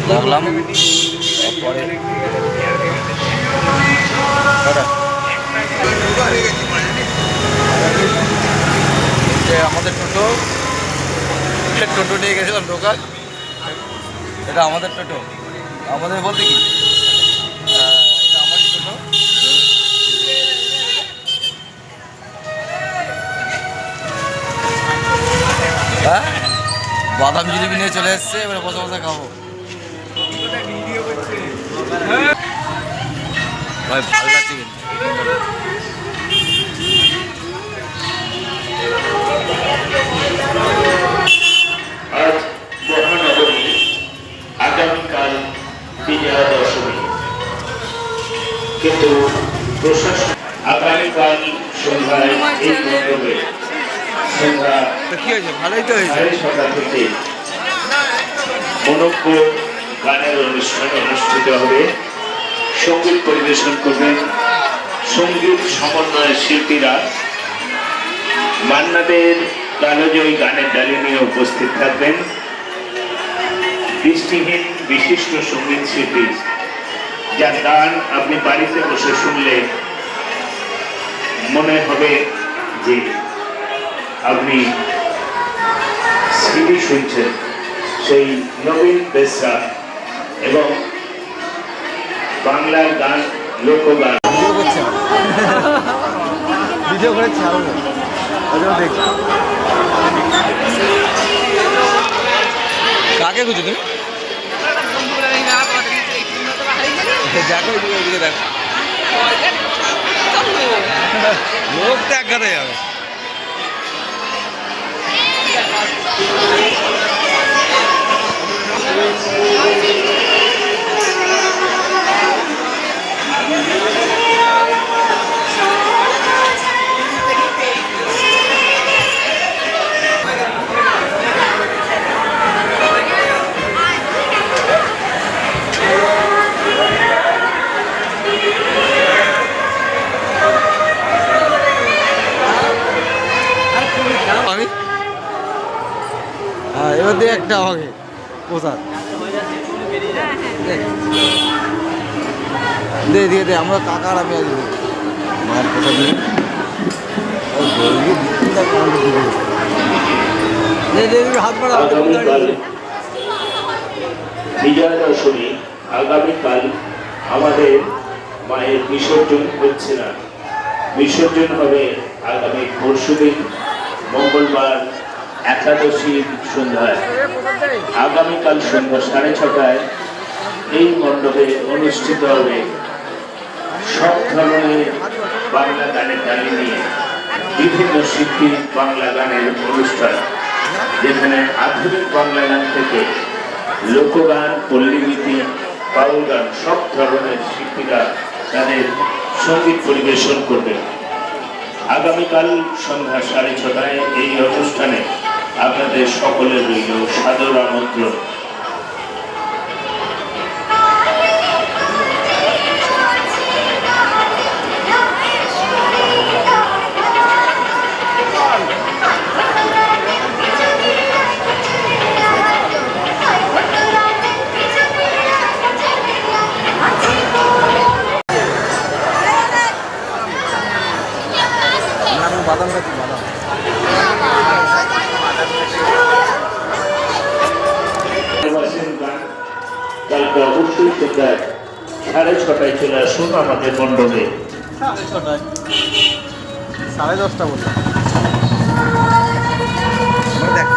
রাখলাম। তারপরে আমাদের টোটো নিয়ে গেছিলাম ঢোকার। এটা আমাদের টোটো, আমাদের বলতে কি এটা আমাদের টোটো। হ্যাঁ, বাদাম জিলিপি নিয়ে চলে এসছে, এবারে বসে বসে খাবো। ভাই ভালো লাগছে কিন্তু। আজ মহানবমী, আগামীকাল বিজয়া দশমী, কিন্তু প্রশাসন আগামীকাল সন্ধ্যায় এই মণ্ডপে সন্ধ্যা সাড়ে 6টা থেকে মনোজ্ঞ গানের অনুষ্ঠান অনুষ্ঠিত হবে। সঙ্গীত পরিবেশন করবেন সঙ্গীত সমন্বয়ের শিল্পীরা। মান্নাদের কালোজয়ী গানের ডালি নিয়ে উপস্থিত থাকবেন দৃষ্টিহীন বিশিষ্ট সঙ্গীত শিল্পী, যার গান আপনি বাড়িতে বসে শুনলে মনে হবে যে আপনি সিডি শুনছেন। সেই নবীন বেসরা এবং বাংলার গান, লোকগান ভিডিও করে ছাড়বো। কাকে খুঁজো তুমি? দেখো ওইদিকে দেখো, লোক তো এক গাদাই যাবে। আমি হ্যাঁ, এবার দিয়ে একটা আমাকে পোশাক দে দিয়ে দে, আমরা কাকার আমি আজ মায়ের পোশাক দিয়ে হাত বাড়া। বিজয়া দশমী আগামীকাল আমাদের মায়ের বিসর্জন হচ্ছে না, বিসর্জন হবে আগামী পরশুদিন মঙ্গলবার একাদশীর সন্ধ্যায়। আগামীকাল সন্ধ্যা 6:30টায় এই মণ্ডপে অনুষ্ঠিত হবে সব ধরনের বাংলা গানের ডালি নিয়ে বিভিন্ন শিল্পী বাংলা গানের অনুষ্ঠান, যেখানে আধুনিক বাংলা গান থেকে লোকগান, পল্লীগীতি, বাউল গান সব ধরনের শিল্পীরা তাদের সঙ্গীত পরিবেশন করবেন। আগামীকাল সন্ধ্যা 6:30টায় এই অনুষ্ঠানে আপনাদের সকলের রইল সাদর আমন্ত্রণ। বাদাম খাচ্ছি, বাদাম কালকে অবশ্যই সন্ধ্যায় 6:30টায় চলে আসুন আমাদের মণ্ডপে। 6:30, 10:30 বললাম দেখ।